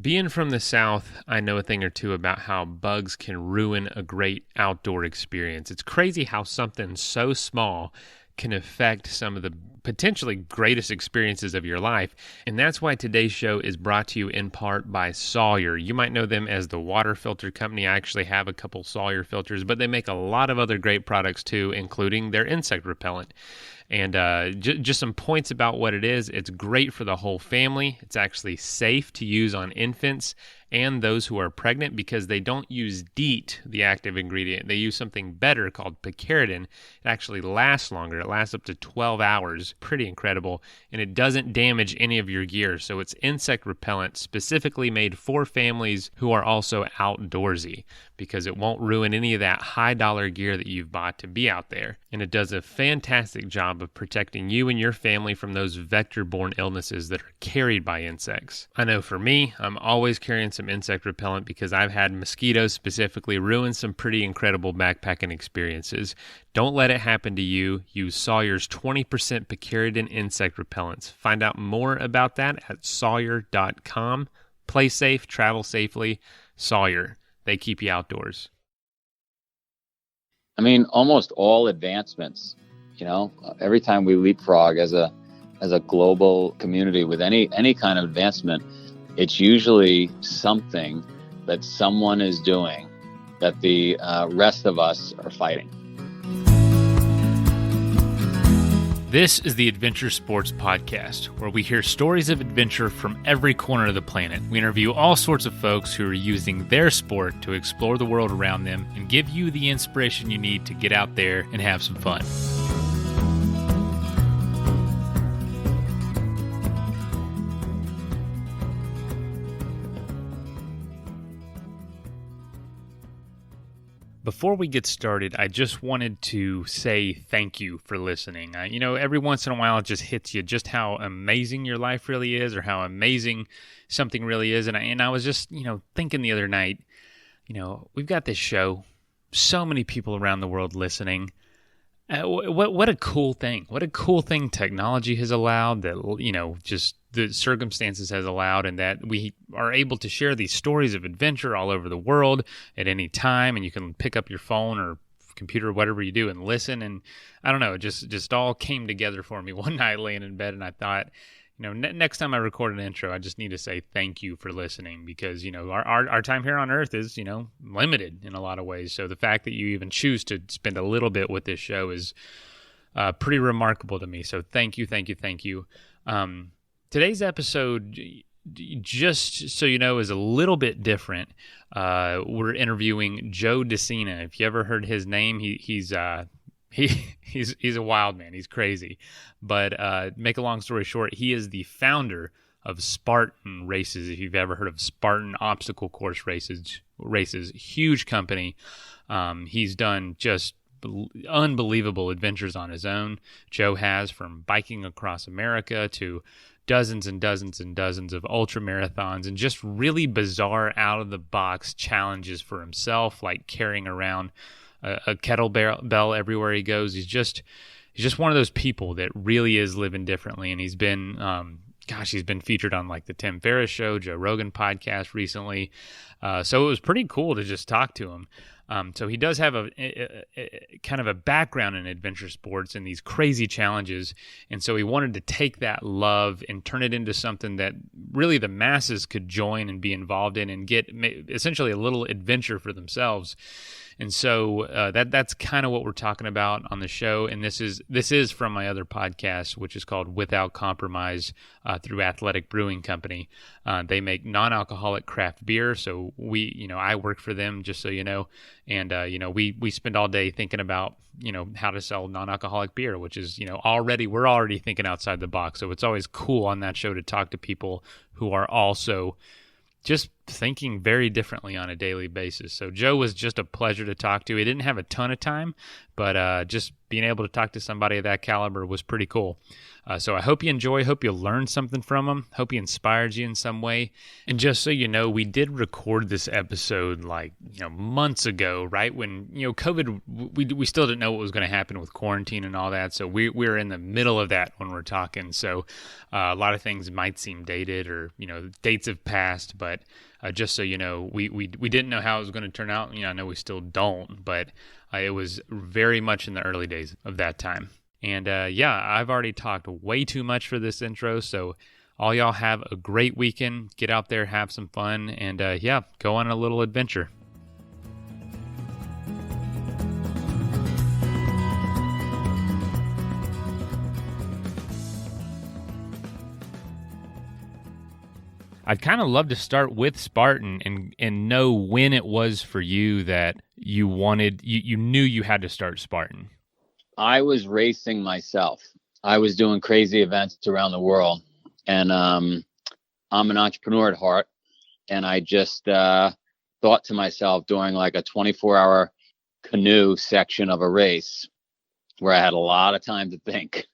Being from the South, I know a thing or two about how bugs can ruin a great outdoor experience. It's crazy how something so small can affect some of the potentially greatest experiences of your life. And that's why today's show is brought to you in part by Sawyer. You might know them as the water filter company. I actually have a couple Sawyer filters, but they make a lot of other great products too, including their insect repellent. And just some points about what it is. It's great for the whole family. It's actually safe to use on infants and those who are pregnant because they don't use DEET, the active ingredient. They use something better called picaridin. It actually lasts longer. It lasts up to 12 hours. Pretty incredible. And it doesn't damage any of your gear. So it's insect repellent specifically made for families who are also outdoorsy because it won't ruin any of that high dollar gear that you've bought to be out there. And it does a fantastic job of protecting you and your family from those vector-borne illnesses that are carried by insects. I know for me, I'm always carrying some insect repellent because I've had mosquitoes specifically ruin some pretty incredible backpacking experiences. Don't let it happen to you. Use Sawyer's 20% picaridin insect repellents. Find out more about that at sawyer.com. Play safe, travel safely. Sawyer. They keep you outdoors. I mean, almost all advancements, every time we leapfrog as a global community with any kind of advancement, it's usually something that someone is doing that the rest of us are fighting. This is the Adventure Sports Podcast, where we hear stories of adventure from every corner of the planet. We interview all sorts of folks who are using their sport to explore the world around them and give you the inspiration you need to get out there and have some fun. Before we get started, I just wanted to say thank you for listening. Every once in a while it just hits you just how amazing your life really is or how amazing something really is. And I was just, thinking the other night, we've got this show, so many people around the world listening. What a cool thing. What a cool thing technology has allowed that, just the circumstances has allowed, and that we are able to share these stories of adventure all over the world at any time, and you can pick up your phone or computer, whatever you do, and listen. And I don't know, it just all came together for me one night laying in bed, and I thought, next time I record an intro, I just need to say thank you for listening because, our time here on Earth is, limited in a lot of ways. So the fact that you even choose to spend a little bit with this show is pretty remarkable to me. So thank you, thank you, thank you. Today's episode, just so you know, is a little bit different. We're interviewing Joe Sena. If you ever heard his name, he's a wild man. He's crazy. But make a long story short, he is the founder of Spartan races. If you've ever heard of Spartan obstacle course races, huge company. He's done just unbelievable adventures on his own. Joe has, from biking across America to dozens and dozens and dozens of ultra marathons and just really bizarre out of the box challenges for himself, like carrying around a kettlebell everywhere he goes. He's just one of those people that really is living differently. And he's been, he's been featured on like the Tim Ferriss show, Joe Rogan podcast recently. So it was pretty cool to just talk to him. So he does have a kind of a background in adventure sports and these crazy challenges. And so he wanted to take that love and turn it into something that really the masses could join and be involved in and get essentially a little adventure for themselves. And so that's kind of what we're talking about on the show. And this is from my other podcast, which is called Without Compromise through Athletic Brewing Company. They make non-alcoholic craft beer. So I work for them, just so you know. And, we spend all day thinking about, how to sell non-alcoholic beer, which is, we're already thinking outside the box. So it's always cool on that show to talk to people who are also just thinking very differently on a daily basis. So Joe was just a pleasure to talk to. He didn't have a ton of time, but just being able to talk to somebody of that caliber was pretty cool. So I hope you enjoy. Hope you learned something from him. Hope he inspired you in some way. And just so you know, we did record this episode months ago, right when COVID. We still didn't know what was going to happen with quarantine and all that. So we're in the middle of that when we're talking. So a lot of things might seem dated, or dates have passed. But just so you know, we didn't know how it was going to turn out. I know we still don't, but it was very much in the early days of that time. And I've already talked way too much for this intro, so all y'all have a great weekend. Get out there, have some fun, and go on a little adventure. I'd kind of love to start with Spartan and know when it was for you that you knew you had to start Spartan. I was racing myself. I was doing crazy events around the world, and I'm an entrepreneur at heart. And I just thought to myself during like a 24-hour canoe section of a race where I had a lot of time to think,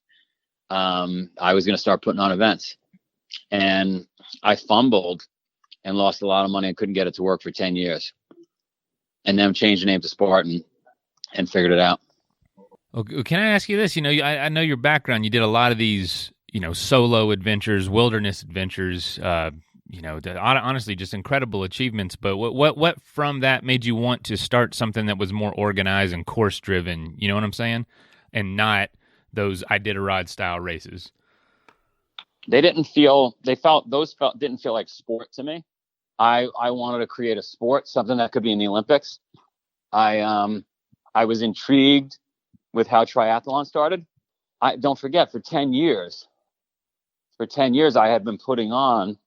I was going to start putting on events. And I fumbled and lost a lot of money and couldn't get it to work for 10 years. And then changed the name to Spartan and figured it out. Okay, can I ask you this? I know your background. You did a lot of these, solo adventures, wilderness adventures. Honestly, just incredible achievements. But what from that made you want to start something that was more organized and course driven? You know what I'm saying? And not those Iditarod style races. Didn't feel like sport to me. I wanted to create a sport, something that could be in the Olympics. I was intrigued with how triathlon started. Don't forget, for 10 years, I had been putting on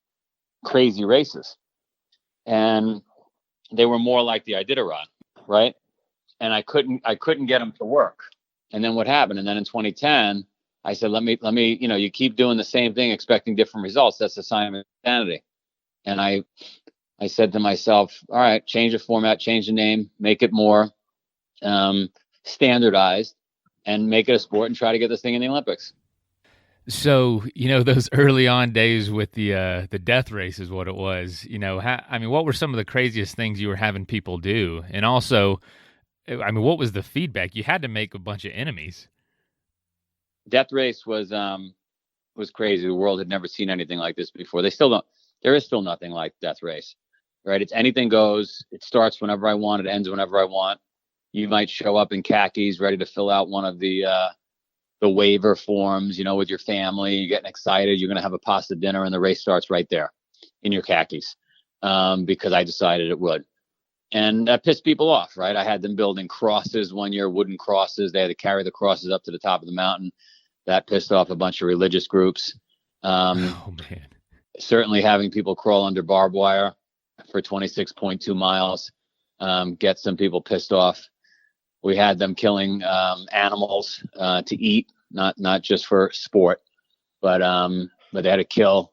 crazy races, and they were more like the Iditarod, right? And I couldn't get them to work. And then what happened? And then in 2010, I said, let me, you keep doing the same thing, expecting different results. That's a sign of insanity. And I said to myself, all right, change the format, change the name, make it more standardized, and make it a sport and try to get this thing in the Olympics. So, those early on days with the death race is what it was. What were some of the craziest things you were having people do? And also, what was the feedback? You had to make a bunch of enemies. Death race was crazy. The world had never seen anything like this before. There is still nothing like death race, right? It's anything goes. It starts whenever I want. It ends whenever I want. You might show up in khakis, ready to fill out one of the waiver forms, with your family. You're getting excited. You're going to have a pasta dinner, and the race starts right there in your khakis because I decided it would. And that pissed people off, right? I had them building crosses one year, wooden crosses. They had to carry the crosses up to the top of the mountain. That pissed off a bunch of religious groups. Oh, man. Certainly having people crawl under barbed wire for 26.2 miles get some people pissed off. We had them killing animals to eat, not just for sport, but they had to kill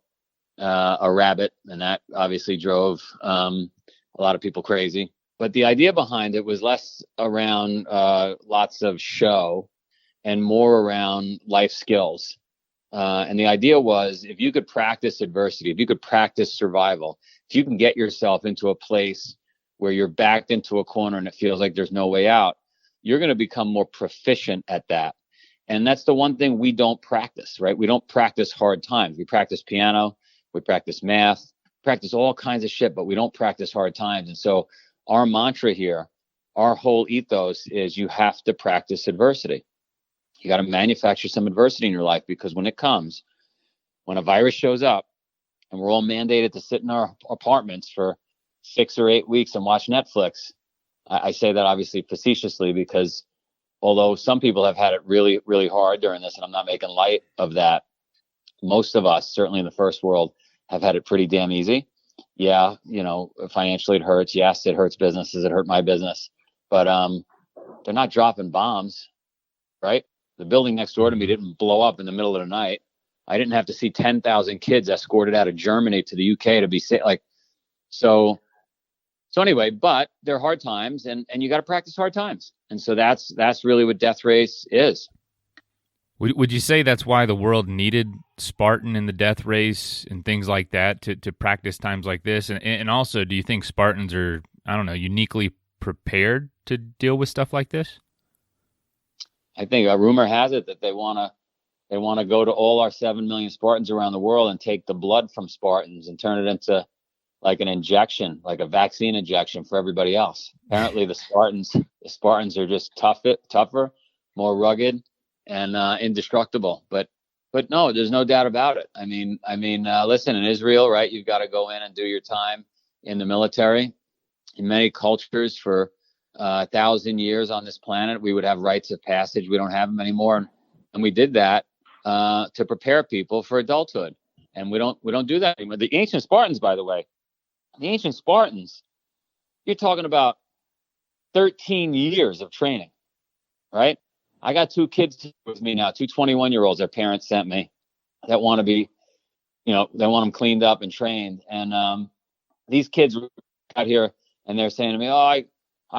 a rabbit, and that obviously drove a lot of people crazy. But the idea behind it was less around lots of show and more around life skills. And the idea was, if you could practice adversity, if you could practice survival, if you can get yourself into a place where you're backed into a corner and it feels like there's no way out, you're going to become more proficient at that. And that's the one thing we don't practice, right? We don't practice hard times. We practice piano, we practice math, practice all kinds of shit, but we don't practice hard times. And so our mantra here, our whole ethos is you have to practice adversity. You got to manufacture some adversity in your life, because when it comes, when a virus shows up and we're all mandated to sit in our apartments for 6 or 8 weeks and watch Netflix, I say that obviously facetiously, because although some people have had it really, really hard during this, and I'm not making light of that, most of us, certainly in the first world, have had it pretty damn easy. Yeah, financially it hurts. Yes, it hurts businesses. It hurt my business. But they're not dropping bombs, right? The building next door to me didn't blow up in the middle of the night. I didn't have to see 10,000 kids escorted out of Germany to the UK to be safe. Like, So anyway, but they're hard times, and you got to practice hard times. And so that's really what death race is. Would you say that's why the world needed Spartan in the death race and things like that to practice times like this? And also, do you think Spartans are, I don't know, uniquely prepared to deal with stuff like this? I think a rumor has it that they want to go to all our 7 million Spartans around the world and take the blood from Spartans and turn it into like an injection, like a vaccine injection for everybody else. Apparently the Spartans are just tougher, more rugged, and indestructible. But no, there's no doubt about it. I mean, listen, in Israel, right, you've got to go in and do your time in the military. In many cultures for 1,000 years on this planet, we would have rites of passage. We don't have them anymore. And we did that to prepare people for adulthood. And we don't do that anymore. The ancient Spartans, by the way, you're talking about 13 years of training, right? I got 2 kids with me now, 2 21-year-olds their parents sent me that want to be, they want them cleaned up and trained. And these kids out here and they're saying to me, oh, I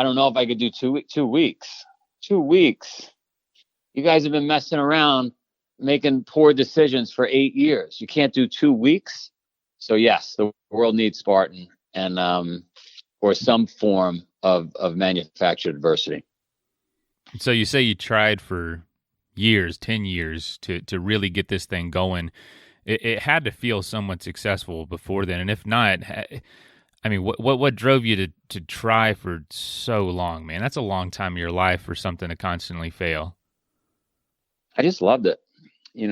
don't know if I could do 2 weeks. 2 weeks. You guys have been messing around making poor decisions for 8 years. You can't do 2 weeks. So yes, the world needs Spartan and or some form of manufactured adversity. So you say you tried for years, 10 years to really get this thing going. It had to feel somewhat successful before then. And if not, I mean, what drove you to try for so long, man? That's a long time of your life for something to constantly fail. I just loved it. You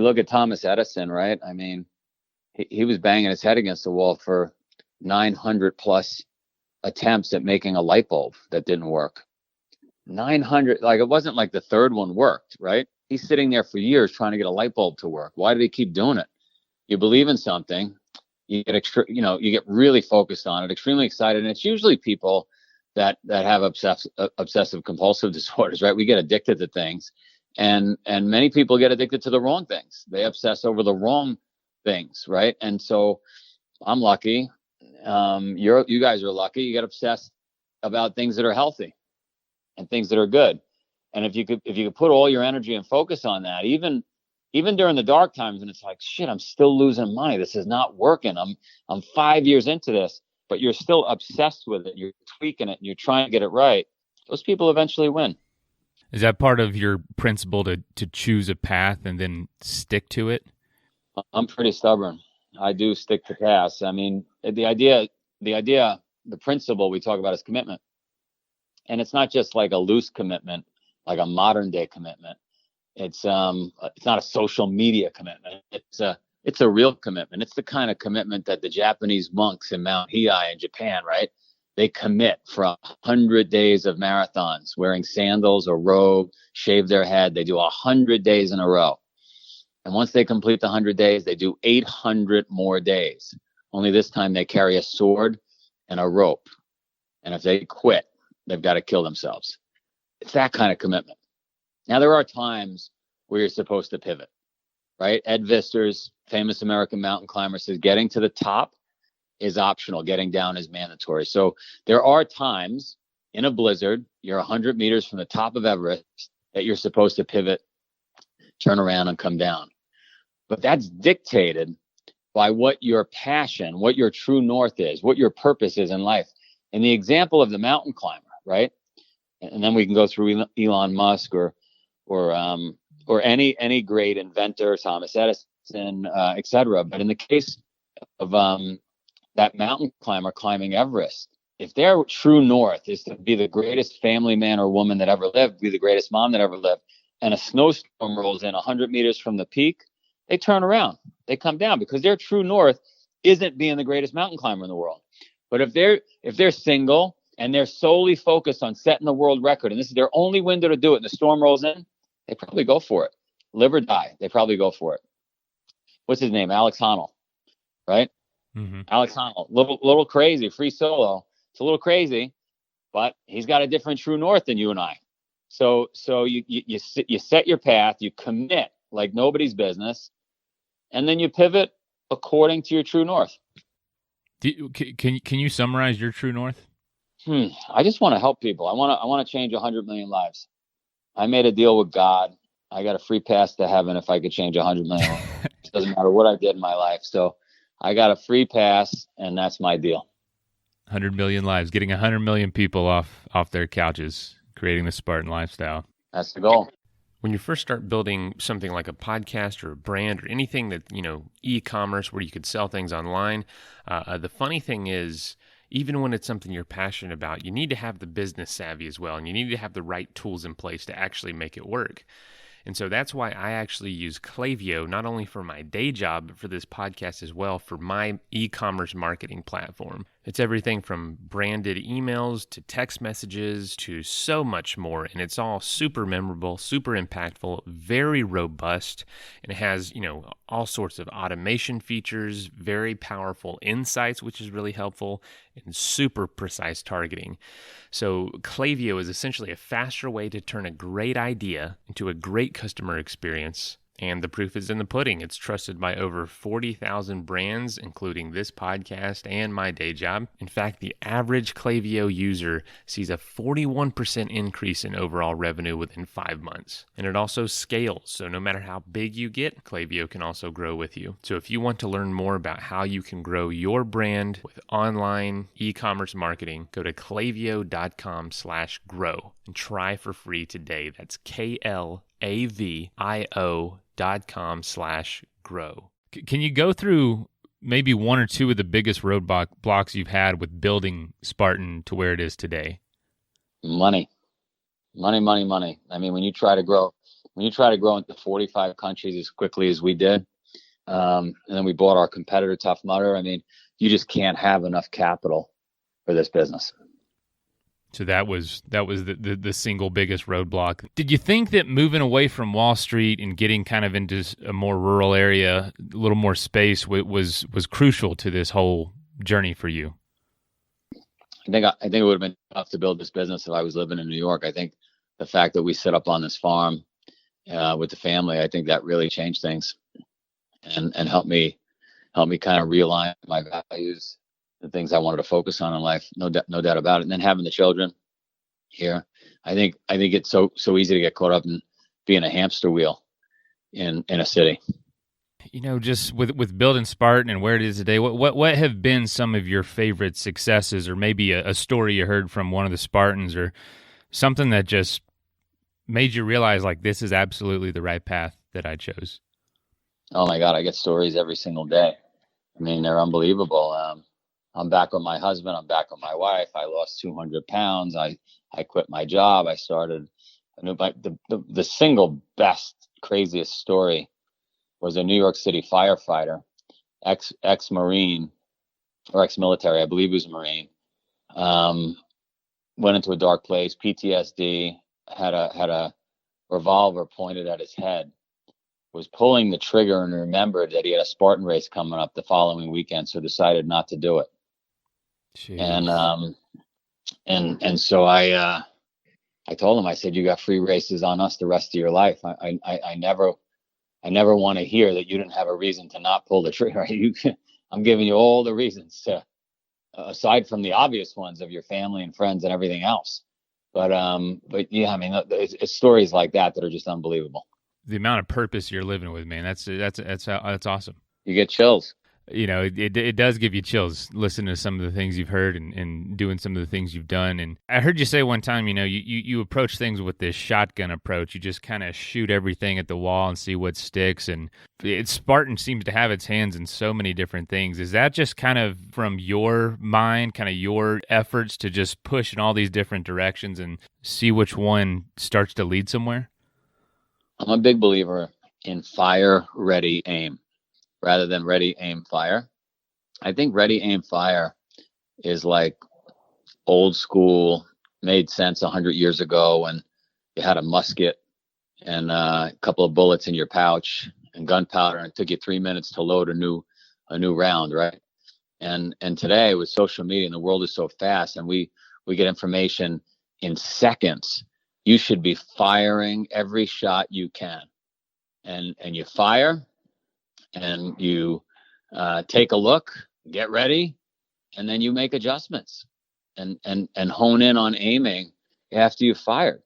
look at Thomas Edison, right? I mean, he was banging his head against the wall for 900 plus attempts at making a light bulb that didn't work. 900, like it wasn't like the third one worked, right? He's sitting there for years trying to get a light bulb to work. Why did he keep doing it? You believe in something, you get really focused on it, extremely excited. And it's usually people that have obsessive compulsive disorders, right? We get addicted to things, and many people get addicted to the wrong things. They obsess over the wrong things, right? And so I'm lucky. You guys are lucky. You get obsessed about things that are healthy and things that are good. And if you could put all your energy and focus on that, even during the dark times, and it's like, shit, I'm still losing money. This is not working. I'm 5 years into this, but you're still obsessed with it. You're tweaking it and you're trying to get it right. Those people eventually win. Is that part of your principle to choose a path and then stick to it? I'm pretty stubborn. I do stick to paths. I mean, the principle we talk about is commitment. And it's not just like a loose commitment, like a modern day commitment. It's not a social media commitment. It's a real commitment. It's the kind of commitment that the Japanese monks in Mount Hiei in Japan, right? They commit for 100 days of marathons, wearing sandals or robe, shave their head. They do 100 days in a row. And once they complete the 100 days, they do 800 more days. Only this time they carry a sword and a rope. And if they quit, they've got to kill themselves. It's that kind of commitment. Now, there are times where you're supposed to pivot, right? Ed Vister's famous American mountain climber says getting to the top is optional. Getting down is mandatory. So there are times in a blizzard, you're 100 meters from the top of Everest, that you're supposed to pivot, turn around, and come down. But that's dictated by what your passion, what your true north is, what your purpose is in life. In the example of the mountain climber, right? And then we can go through Elon Musk or any great inventor, Thomas Edison, et cetera. But in the case of that mountain climber climbing Everest, if their true north is to be the greatest family man or woman that ever lived, be the greatest mom that ever lived, and a snowstorm rolls in 100 meters from the peak, they turn around, they come down, because their true north isn't being the greatest mountain climber in the world. But if they're single and they're solely focused on setting the world record, and this is their only window to do it, and the storm rolls in, they probably go for it. Live or die, they probably go for it. What's his name? Alex Honnold, right? Mm-hmm. Alex Honnold, little crazy, free solo. It's a little crazy, but he's got a different true north than you and I. So you set your path, you commit like nobody's business, and then you pivot according to your true north. Can you summarize your true north? I just want to help people. I want to change 100 million lives. I made a deal with God. I got a free pass to heaven if I could change 100 million lives. It doesn't matter what I did in my life. So I got a free pass, and that's my deal. 100 million lives, getting 100 million people off their couches, creating the Spartan lifestyle. That's the goal. When you first start building something like a podcast or a brand or anything that, e-commerce where you could sell things online, the funny thing is, even when it's something you're passionate about, you need to have the business savvy as well, and you need to have the right tools in place to actually make it work. And so that's why I actually use Klaviyo, not only for my day job, but for this podcast as well, for my e-commerce marketing platform. It's everything from branded emails to text messages to so much more. And it's all super memorable, super impactful, very robust. And it has, all sorts of automation features, very powerful insights, which is really helpful, and super precise targeting. So Klaviyo is essentially a faster way to turn a great idea into a great customer experience. And the proof is in the pudding. It's trusted by over 40,000 brands, including this podcast and my day job. In fact, the average Klaviyo user sees a 41% increase in overall revenue within 5 months. And it also scales, so no matter how big you get, Klaviyo can also grow with you. So if you want to learn more about how you can grow your brand with online e-commerce marketing, go to klaviyo.com/grow and try for free today. That's KLAVIO.com/grow. Can you go through maybe one or two of the biggest roadblocks you've had with building Spartan to where it is today? Money. I mean, when you try to grow into 45 countries as quickly as we did, and then we bought our competitor Tough Mudder, I mean, you just can't have enough capital for this business. So that was the single biggest roadblock. Did you think that moving away from Wall Street and getting kind of into a more rural area, a little more space, was crucial to this whole journey for you? I think it would have been tough to build this business if I was living in New York. I think the fact that we set up on this farm with the family, I think that really changed things and helped me kind of realign my values, the things I wanted to focus on in life. No doubt about it. And then having the children here, I think it's so easy to get caught up in being a hamster wheel in a city. Just with building Spartan and where it is today, what have been some of your favorite successes, or maybe a story you heard from one of the Spartans, or something that just made you realize, like, this is absolutely the right path that I chose? Oh my God, I get stories every single day. I mean, they're unbelievable. I'm back with my husband. I'm back with my wife. I lost 200 pounds. I quit my job. I started a new bike. The single best, craziest story was a New York City firefighter, ex-Marine or ex-military. I believe he was a Marine. Went into a dark place, PTSD, had a revolver pointed at his head, was pulling the trigger and remembered that he had a Spartan race coming up the following weekend, so decided not to do it. Jeez. And so I told him, I said, you got free races on us the rest of your life. I never want to hear that you didn't have a reason to not pull the trigger. I'm giving you all the reasons to, aside from the obvious ones of your family and friends and everything else. But yeah, I mean, it's stories like that are just unbelievable. The amount of purpose you're living with, man, that's awesome. You get chills. It does give you chills listening to some of the things you've heard and doing some of the things you've done. And I heard you say one time, you approach things with this shotgun approach. You just kind of shoot everything at the wall and see what sticks. And Spartan seems to have its hands in so many different things. Is that just kind of from your mind, kind of your efforts to just push in all these different directions and see which one starts to lead somewhere? I'm a big believer in fire, ready, aim, rather than ready, aim, fire. I think ready, aim, fire is like old school, made sense 100 years ago when you had a musket and a couple of bullets in your pouch and gunpowder, and it took you 3 minutes to load a new round, right? And today with social media, and the world is so fast, and we get information in seconds. You should be firing every shot you can, and you fire, and you take a look, get ready, and then you make adjustments and hone in on aiming after you're fired,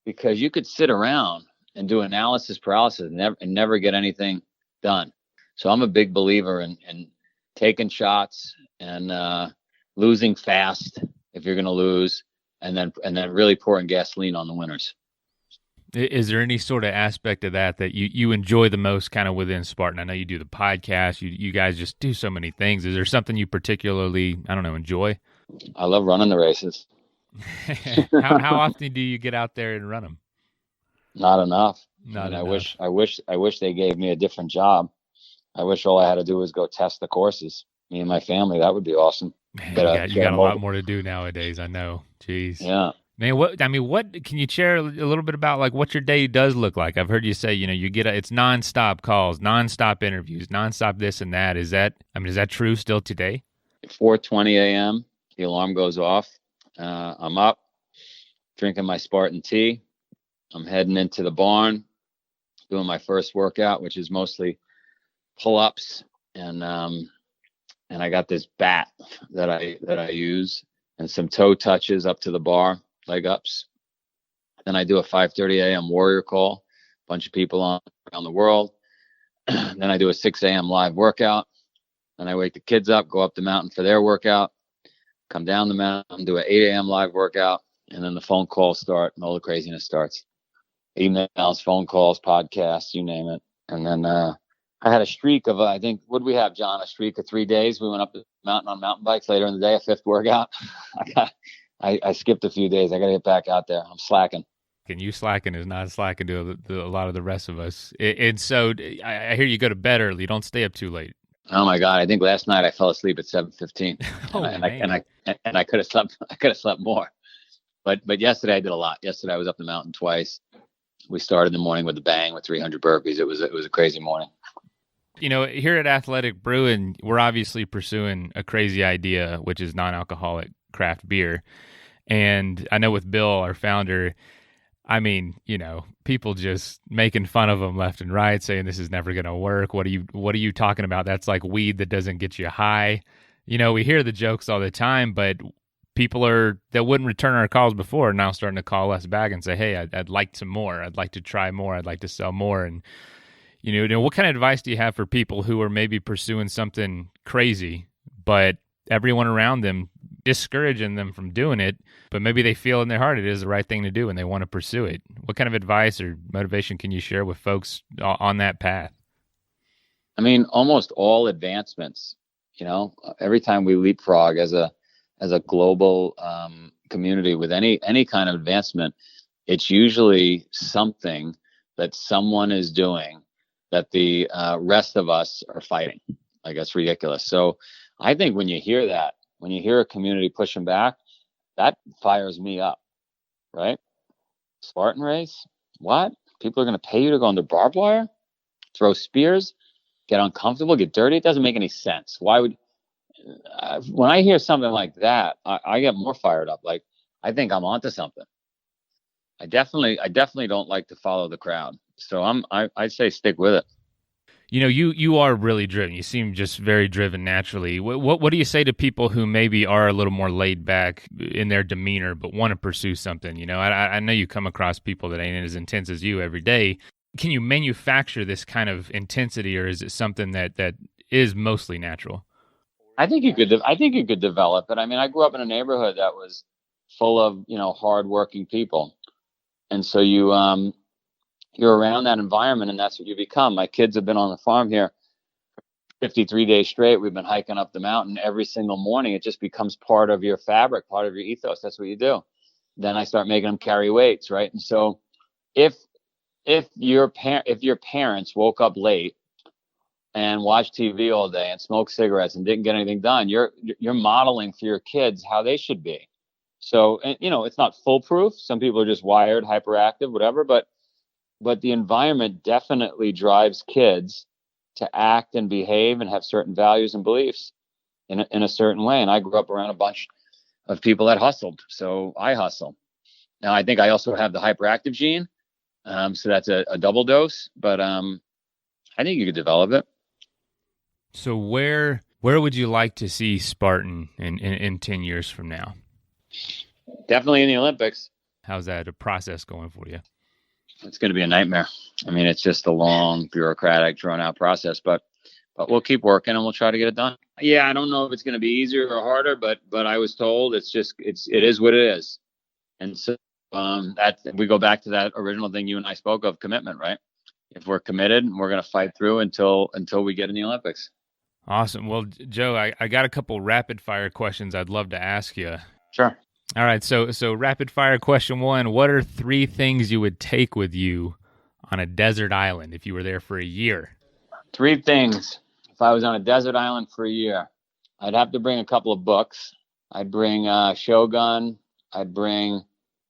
because you could sit around and do analysis paralysis and never get anything done. So I'm a big believer in taking shots and losing fast if you're going to lose, and then really pouring gasoline on the winners. Is there any sort of aspect of that you enjoy the most kind of within Spartan? I know you do the podcast. You guys just do so many things. Is there something you particularly, I don't know, enjoy? I love running the races. How often do you get out there and run them? Not enough. Not enough. enough. I wish they gave me a different job. I wish all I had to do was go test the courses. Me and my family, that would be awesome. Man, you got a lot more to do nowadays. I know. Jeez. Yeah. Man, what can you share a little bit about like what your day does look like? I've heard you say, you get it's nonstop calls, nonstop interviews, nonstop this and that. Is that true still today? 4:20 a.m. The alarm goes off. I'm up, drinking my Spartan tea. I'm heading into the barn, doing my first workout, which is mostly pull-ups, and I got this bat that I use, and some toe touches up to the bar, leg ups. Then I do a 5:30 a.m. warrior call, bunch of people around the world. Then I do a 6 a.m. live workout. Then I wake the kids up, go up the mountain for their workout, come down the mountain, do an 8 a.m. live workout, and then the phone calls start and all the craziness starts. Emails, phone calls, podcasts, you name it. And then I had a streak of, I think, what did we have, John? A streak of 3 days. We went up the mountain on mountain bikes. Later in the day, a fifth workout. I skipped a few days. I got to get back out there. I'm slacking. And you slacking is not slacking to a lot of the rest of us. And so I hear you go to bed early. You don't stay up too late. Oh my God! I think last night I fell asleep at 7:15, and I could have slept. I could have slept more, but yesterday I did a lot. Yesterday I was up the mountain twice. We started the morning with a bang with 300 burpees. It was a crazy morning. Here at Athletic Brewing, we're obviously pursuing a crazy idea, which is non-alcoholic craft beer. And I know with Bill, our founder, I mean, people just making fun of him left and right, saying this is never going to work. What are you talking about? That's like weed that doesn't get you high. We hear the jokes all the time, but people that wouldn't return our calls before are now starting to call us back and say, hey, I'd like some more. I'd like to try more. I'd like to sell more. And, what kind of advice do you have for people who are maybe pursuing something crazy, but everyone around them discouraging them from doing it, but maybe they feel in their heart it is the right thing to do and they want to pursue it? What kind of advice or motivation can you share with folks on that path? I mean, almost all advancements, every time we leapfrog as a global community with any kind of advancement, it's usually something that someone is doing that the rest of us are fighting. Like, that's ridiculous. So I think when you hear that, when you hear a community pushing back, that fires me up, right? Spartan race? What? People are going to pay you to go under barbed wire, throw spears, get uncomfortable, get dirty? It doesn't make any sense. Why would, when I hear something like that, I get more fired up. Like, I think I'm onto something. I definitely don't like to follow the crowd. So I'd say stick with it. You are really driven. You seem just very driven naturally. What do you say to people who maybe are a little more laid back in their demeanor but want to pursue something? I know you come across people that ain't as intense as you every day. Can you manufacture this kind of intensity, or is it something that is mostly natural? I think you could develop it. I mean, I grew up in a neighborhood that was full of hardworking people, and so you're around that environment, and that's what you become. My kids have been on the farm here 53 days straight. We've been hiking up the mountain every single morning. It just becomes part of your fabric, part of your ethos. That's what you do. Then I start making them carry weights, right? And so if your parents woke up late and watched TV all day and smoked cigarettes and didn't get anything done, you're modeling for your kids how they should be. So, it's not foolproof. Some people are just wired, hyperactive, whatever, but the environment definitely drives kids to act and behave and have certain values and beliefs in a certain way. And I grew up around a bunch of people that hustled, so I hustle. Now, I think I also have the hyperactive gene, so that's a double dose. But I think you could develop it. So where Where would you like to see Spartan in 10 years from now? Definitely in the Olympics. How's that a process going for you? It's going to be a nightmare. I mean, it's just a long, bureaucratic, drawn-out process, but we'll keep working and we'll try to get it done. Yeah, I don't know if it's going to be easier or harder, but I was told it is what it is. And so that we go back to that original thing you and I spoke of, commitment, right? If we're committed, we're going to fight through until we get in the Olympics. Awesome. Well, Joe, I got a couple rapid fire questions I'd love to ask you. Sure. All right. So rapid fire question 1, what are 3 things you would take with you on a desert island if you were there for a year? 3 things. If I was on a desert island for a year, I'd have to bring a couple of books. I'd bring Shogun. I'd bring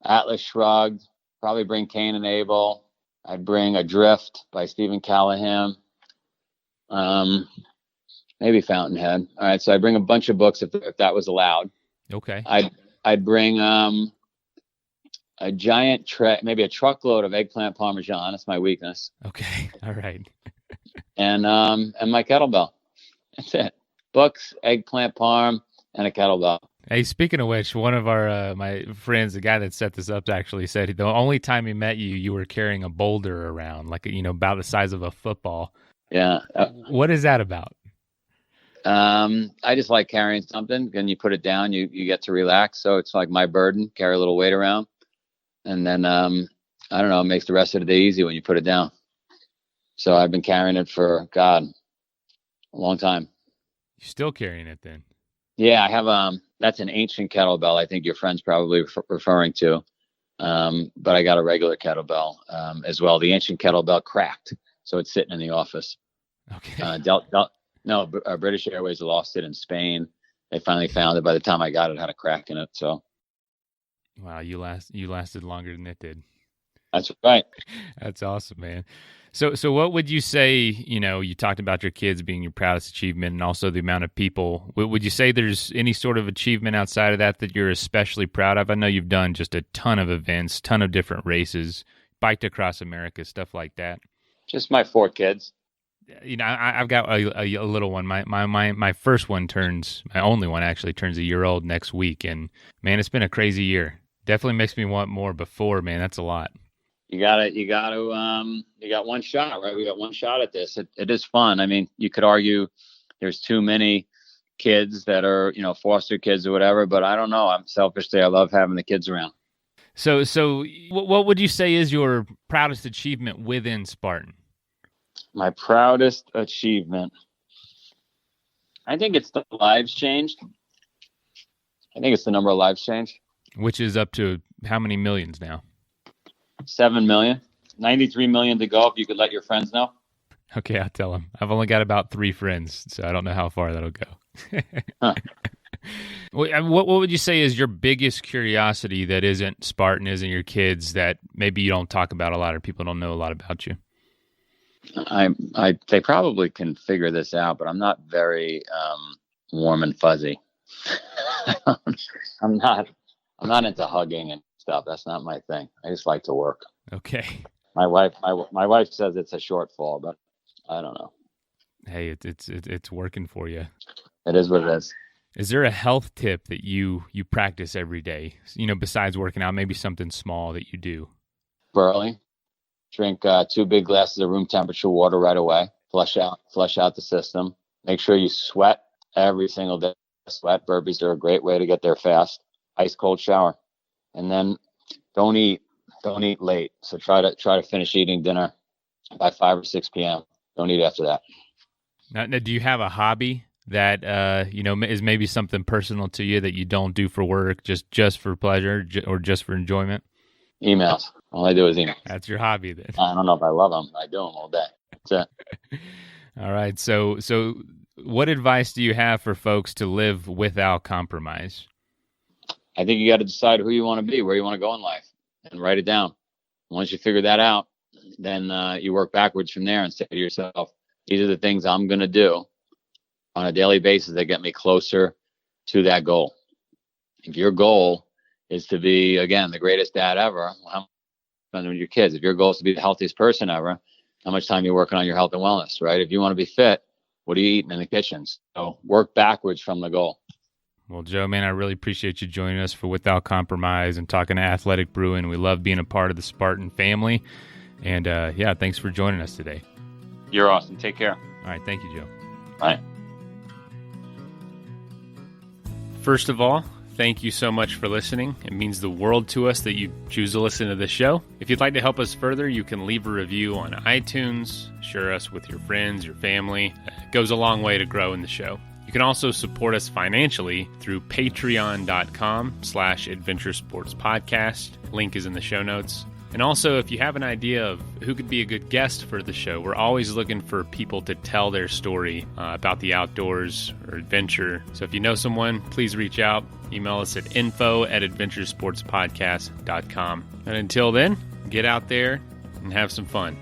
Atlas Shrugged. Probably bring Cain and Abel. I'd bring Adrift by Stephen Callahan. Maybe Fountainhead. All right, so I bring a bunch of books if that was allowed. Okay. I'd bring a giant tray, maybe a truckload of eggplant parmesan. That's my weakness. Okay. All right. And my kettlebell. That's it. Books, eggplant parm, and a kettlebell. Hey, speaking of which, one of our my friends, the guy that set this up, actually said the only time he met you, you were carrying a boulder around, like about the size of a football. Yeah. What is that about? I just like carrying something. When you put it down, you get to relax. So it's like my burden, carry a little weight around. And then, I don't know, it makes the rest of the day easy when you put it down. So I've been carrying it for, God, a long time. You're still carrying it then? Yeah, I have, that's an ancient kettlebell. I think your friend's probably referring to. But I got a regular kettlebell, as well. The ancient kettlebell cracked. So it's sitting in the office. Okay. British Airways lost it in Spain. They finally found it. By the time I got it, it had a crack in it. So, wow, you lasted longer than it did. That's right. That's awesome, man. So what would you say? You talked about your kids being your proudest achievement, and also the amount of people. Would you say there's any sort of achievement outside of that you're especially proud of? I know you've done just a ton of events, ton of different races, biked across America, stuff like that. Just my 4 kids. I've got a little one. My first one my only one actually turns a year old next week, and man, it's been a crazy year. Definitely makes me want more. Before, man, that's a lot. You got one shot, right? We got one shot at this. It is fun. I mean, you could argue there's too many kids that are, foster kids or whatever, but I don't know. I'm selfishly, I love having the kids around. So what would you say is your proudest achievement within Spartan? My proudest achievement, I think it's the lives changed. I think it's the number of lives changed. Which is up to how many millions now? 7 million. 93 million to go if you could let your friends know. Okay, I'll tell them. I've only got about 3 friends, so I don't know how far that'll go. Huh. What would you say is your biggest curiosity that isn't Spartan, isn't your kids, that maybe you don't talk about a lot or people don't know a lot about you? They probably can figure this out, but I'm not very warm and fuzzy. I'm not into hugging and stuff. That's not my thing. I just like to work. Okay. My wife says it's a shortfall, but I don't know. Hey, it's working for you. It is what it is. Is there a health tip that you practice every day? Besides working out, maybe something small that you do. Early. Drink 2 big glasses of room temperature water right away. Flush out the system. Make sure you sweat every single day. Sweat burpees are a great way to get there fast. Ice cold shower, and then don't eat late. So try to finish eating dinner by 5 or 6 p.m. Don't eat after that. Now, do you have a hobby that is maybe something personal to you that you don't do for work, just for pleasure or just for enjoyment? Emails. All I do is email. That's your hobby then. I don't know if I love them. I do them all day. That's it. All right. So what advice do you have for folks to live without compromise? I think you got to decide who you want to be, where you want to go in life, and write it down. Once you figure that out, then you work backwards from there and say to yourself, these are the things I'm going to do on a daily basis that get me closer to that goal. If your goal is to be, again, the greatest dad ever, how much time with your kids? If your goal is to be the healthiest person ever, how much time are you working on your health and wellness, right? If you want to be fit, what are you eating in the kitchens? So work backwards from the goal. Well, Joe, man, I really appreciate you joining us for Without Compromise and talking to Athletic Brewing. We love being a part of the Spartan family. And yeah, thanks for joining us today. You're awesome. Take care. All right. Thank you, Joe. Bye. First of all, thank you so much for listening. It means the world to us that you choose to listen to this show. If you'd like to help us further, you can leave a review on iTunes, share us with your friends, your family. It goes a long way to grow in the show. You can also support us financially through patreon.com/Adventure Sports Podcast. Link is in the show notes. And also, if you have an idea of who could be a good guest for the show, we're always looking for people to tell their story about the outdoors or adventure. So if you know someone, please reach out. Email us at info@adventuresportspodcast.com. And until then, get out there and have some fun.